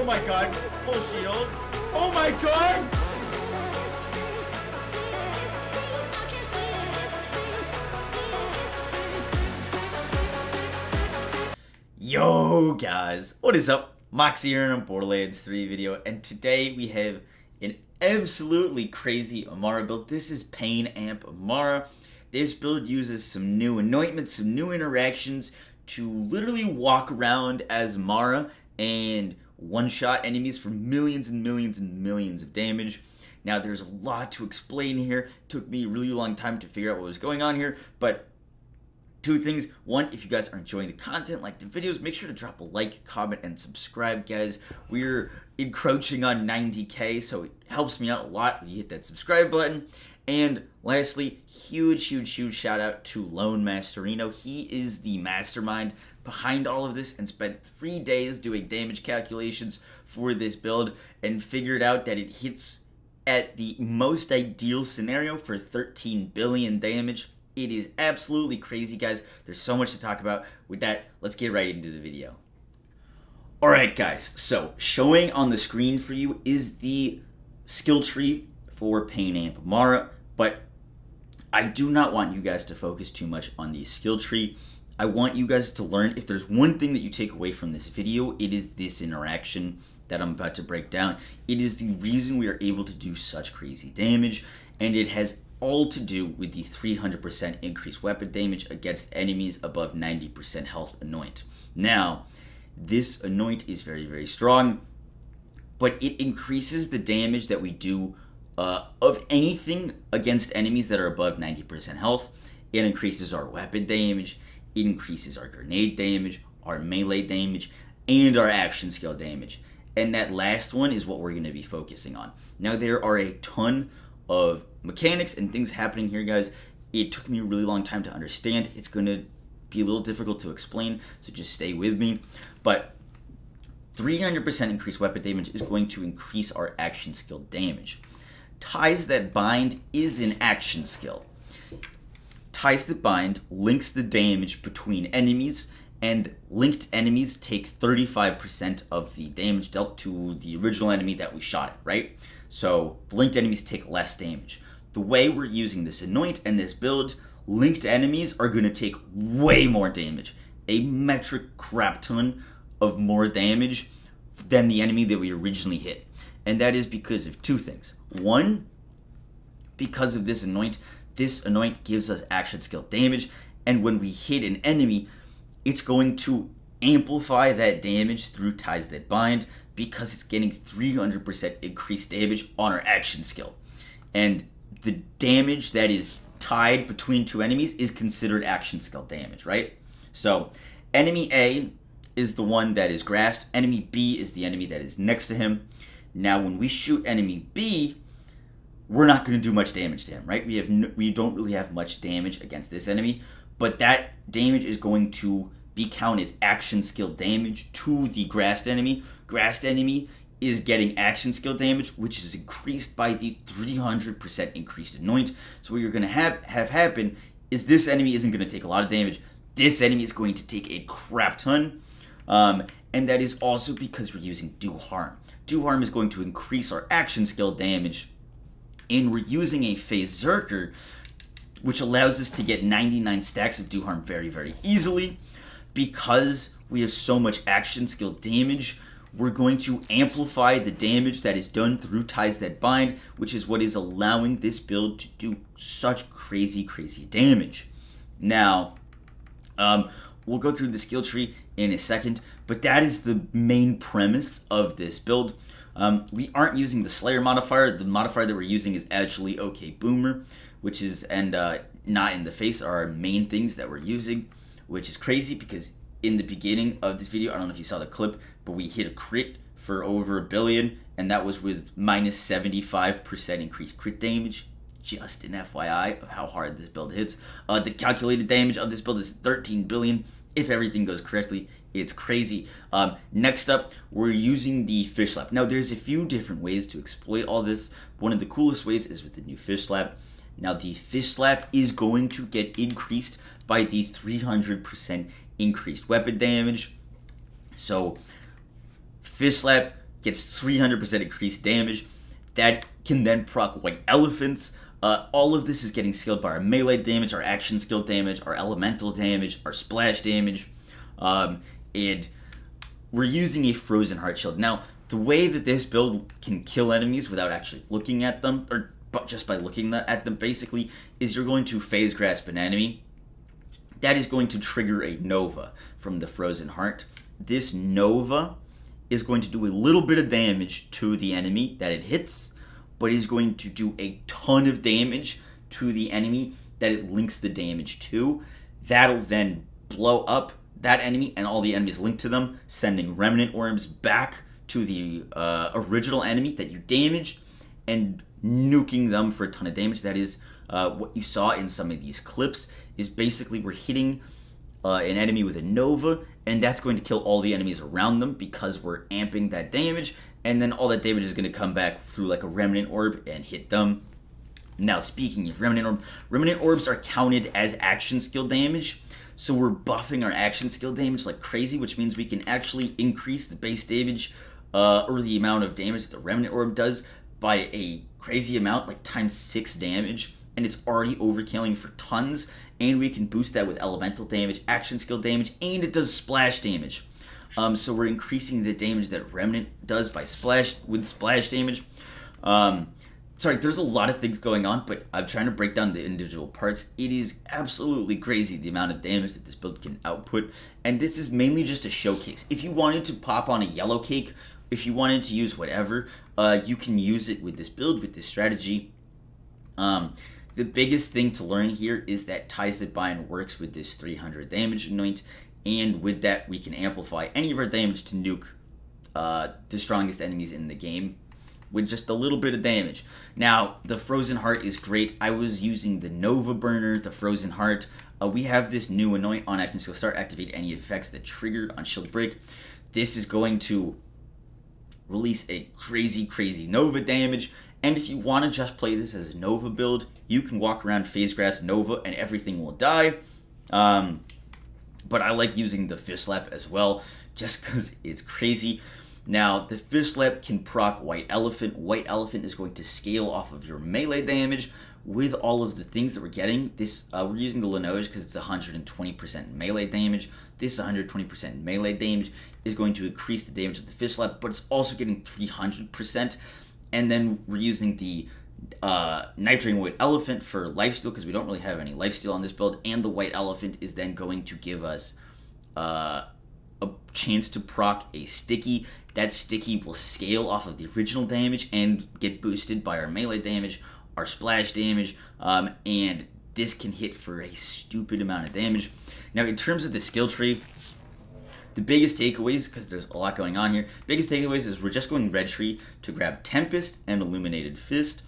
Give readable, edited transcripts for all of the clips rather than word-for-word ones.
Oh my god. Full shield. Oh my god! Yo guys, what is up? Moxsy here in a Borderlands 3 video, and today we have an absolutely crazy Amara build. This is Pain Amp Amara. This build uses some new anointments, some new interactions to literally walk around as Amara and one-shot enemies for millions and millions and millions of damage. Now there's a lot to explain here. It took me a really long time to figure out what was going on here, but two things. One, if you guys are enjoying the content, like the videos, make sure to drop a like, comment, and subscribe, guys. We're encroaching on 90K, so it helps me out a lot when you hit that subscribe button. And lastly, huge shout out to Lone Masterino. He is the mastermind behind all of this and spent 3 days doing damage calculations for this build and figured out that it hits at the most ideal scenario for 13 billion damage. It is absolutely crazy, guys. There's so much to talk about. With that, let's get right into the video. Alright guys, so showing on the screen for you is the skill tree for Pain Amp Amara, but I do not want you guys to focus too much on the skill tree. I want you guys to learn, if there's one thing that you take away from this video, it is this interaction that I'm about to break down. It is the reason we are able to do such crazy damage, and it has all to do with the 300% increased weapon damage against enemies above 90% health anoint. Now, this anoint is very strong, but it increases the damage that we do of anything against enemies that are above 90% health. It increases our weapon damage, it increases our grenade damage, our melee damage, and our action skill damage. And that last one is what we're going to be focusing on. Now, there are a ton of mechanics and things happening here, guys. It took me a really long time to understand. It's going to be a little difficult to explain, so just stay with me. But 300% increased weapon damage is going to increase our action skill damage. Ties that bind is an action skill. Ties that bind links the damage between enemies, and linked enemies take 35% of the damage dealt to the original enemy that we shot at, right? So linked enemies take less damage. The way we're using this anoint and this build, linked enemies are going to take way more damage. A metric crap ton of more damage than the enemy that we originally hit. And that is because of two things. One, because of this anoint gives us action skill damage, and when we hit an enemy, it's going to amplify that damage through ties that bind, because it's getting 300% increased damage on our action skill. And the damage that is tied between two enemies is considered action skill damage, right? So enemy A is the one that is grassed. Enemy B is the enemy that is next to him. Now, when we shoot enemy B, we're not going to do much damage to him, right? We don't really have much damage against this enemy, but that damage is going to be counted as action skill damage to the grassed enemy. Grassed enemy is getting action skill damage, which is increased by the 300% increased anoint. So what you're going to have happen is this enemy isn't going to take a lot of damage. This enemy is going to take a crap ton. And that is also because we're using Do Harm. Do Harm is going to increase our action skill damage. And we're using a Phase Zerker, which allows us to get 99 stacks of Do Harm very easily. Because we have so much action skill damage, we're going to amplify the damage that is done through ties that bind, which is what is allowing this build to do such crazy damage. Now, we'll go through the skill tree in a second, but that is the main premise of this build. We aren't using the Slayer modifier. The modifier that we're using is actually OK Boomer, which is, and Not in the Face are our main things that we're using, which is crazy because in the beginning of this video, I don't know if you saw the clip, but we hit a crit for over 1 billion, and that was with minus 75% increased crit damage. Just an FYI of how hard this build hits. The calculated damage of this build is 13 billion. If everything goes correctly, it's crazy. Next up, we're using the fish slap. Now, there's a few different ways to exploit all this. One of the coolest ways is with the new fish slap. Now, the fish slap is going to get increased by the 300% increased weapon damage. So, fish slap, gets 300% increased damage. That can then proc white elephants. All of this is getting scaled by our melee damage, our action skill damage, our elemental damage, our splash damage, and we're using a frozen heart shield. Now, the way that this build can kill enemies without actually looking at them, or but just by looking at them basically, is you're going to phase grasp an enemy. That is going to trigger a Nova from the frozen heart. This Nova is going to do a little bit of damage to the enemy that it hits, but is going to do a ton of damage to the enemy that it links the damage to. That'll then blow up that enemy and all the enemies linked to them, sending remnant orbs back to the original enemy that you damaged and nuking them for a ton of damage. That is what you saw in some of these clips, is basically we're hitting an enemy with a Nova, and that's going to kill all the enemies around them because we're amping that damage, and then all that damage is going to come back through like a remnant orb and hit them. Now, speaking of remnant orbs are counted as action skill damage, so we're buffing our action skill damage like crazy, which means we can actually increase the base damage or the amount of damage that the remnant orb does by a crazy amount, like times 6 damage, and it's already overkilling for tons, and we can boost that with elemental damage, action skill damage, and it does splash damage. So we're increasing the damage that remnant does by splash damage. Sorry, there's a lot of things going on, but I'm trying to break down the individual parts. It is absolutely crazy the amount of damage that this build can output, and this is mainly just a showcase. If you wanted to pop on a yellow cake, if you wanted to use whatever, you can use it with this build, with this strategy. The biggest thing to learn here is that Ties That Bind works with this 300 damage anoint, and with that we can amplify any of our damage to nuke the strongest enemies in the game with just a little bit of damage. Now, the Frozen Heart is great. I was using the Nova Burner, the Frozen Heart. We have this new anoint on action skill start, activate any effects that triggered on shield break. This is going to release a crazy Nova damage, and if you want to just play this as a Nova build, you can walk around phase grass Nova and everything will die. But I like using the Fish Slap as well, just because it's crazy. Now, the Fish Slap can proc White Elephant. White Elephant is going to scale off of your melee damage with all of the things that we're getting. This we're using the Linoge because it's 120% melee damage. This 120% melee damage is going to increase the damage of the Fish Slap, but it's also getting 300%. And then we're using the Knife Drain White Elephant for lifesteal because we don't really have any lifesteal on this build, and the White Elephant is then going to give us a chance to proc a Sticky. That Sticky will scale off of the original damage and get boosted by our melee damage, our splash damage, and this can hit for a stupid amount of damage. Now, in terms of the skill tree, the biggest takeaways, because there's a lot going on here, biggest takeaways is we're just going red tree to grab Tempest and Illuminated Fist.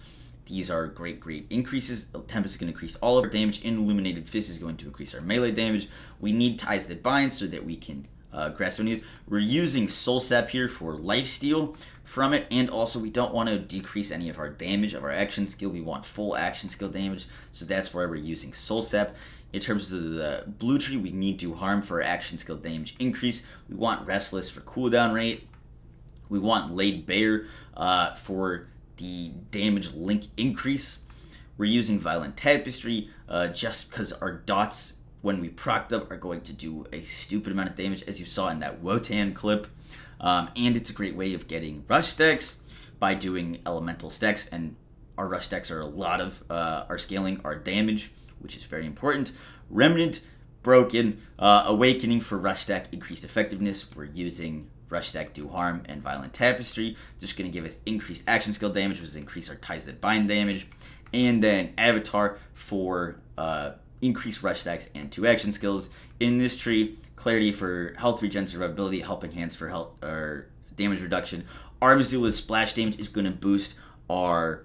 These are great increases. Tempest is going to increase all of our damage, and Illuminated Fist is going to increase our melee damage. We need Ties That Bind so that we can grasp enemies. We're using Soul Sap here for lifesteal from it, and also we don't want to decrease any of our damage of our action skill. We want full action skill damage, so that's why we're using Soul Sap. In terms of the blue tree, we need to harm for action skill damage increase. We want Restless for cooldown rate. We want Laid Bare for the damage link increase. We're using Violent Tapestry just because our dots, when we proc them, are going to do a stupid amount of damage, as you saw in that Wotan clip. And it's a great way of getting rush stacks by doing elemental stacks, and our rush stacks are a lot of our scaling our damage, which is very important. Remnant, Broken, Awakening for rush stack increased effectiveness. We're using rush stack, do harm, and Violent Tapestry. Just going to give us increased action skill damage, which is increase our Ties That Bind damage. And then Avatar for increased rush stacks and 2 action skills. In this tree, Clarity for health regen, survivability, Helping Hands for health or damage reduction. Armsdeal splash damage is going to boost our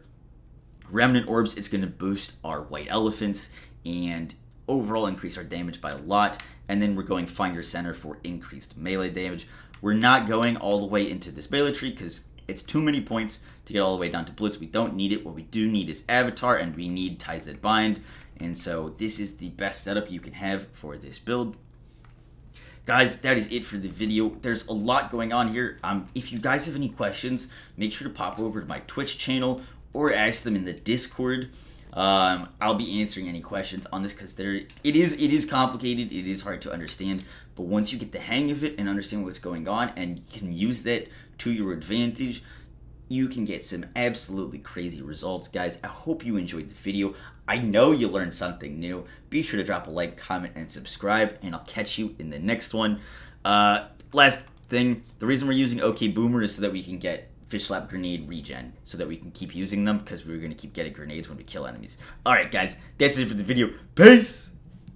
Remnant Orbs. It's going to boost our White Elephants and overall increase our damage by a lot. And then we're going Find Your Center for increased melee damage. We're not going all the way into this melee tree because it's too many points to get all the way down to Blitz. We don't need it. What we do need is Avatar, and we need Ties That Bind. And so this is the best setup you can have for this build. Guys, that is it for the video. There's a lot going on here. If you guys have any questions, make sure to pop over to my Twitch channel or ask them in the Discord. I'll be answering any questions on this because it is complicated. It is hard to understand. But once you get the hang of it and understand what's going on and you can use that to your advantage, you can get some absolutely crazy results, guys. I hope you enjoyed the video. I know you learned something new. Be sure to drop a like, comment, and subscribe, and I'll catch you in the next one. Last thing, the reason we're using OK Boomer is so that we can get Fish Slap Grenade regen, so that we can keep using them, because we're going to keep getting grenades when we kill enemies. Alright, guys, that's it for the video. Peace!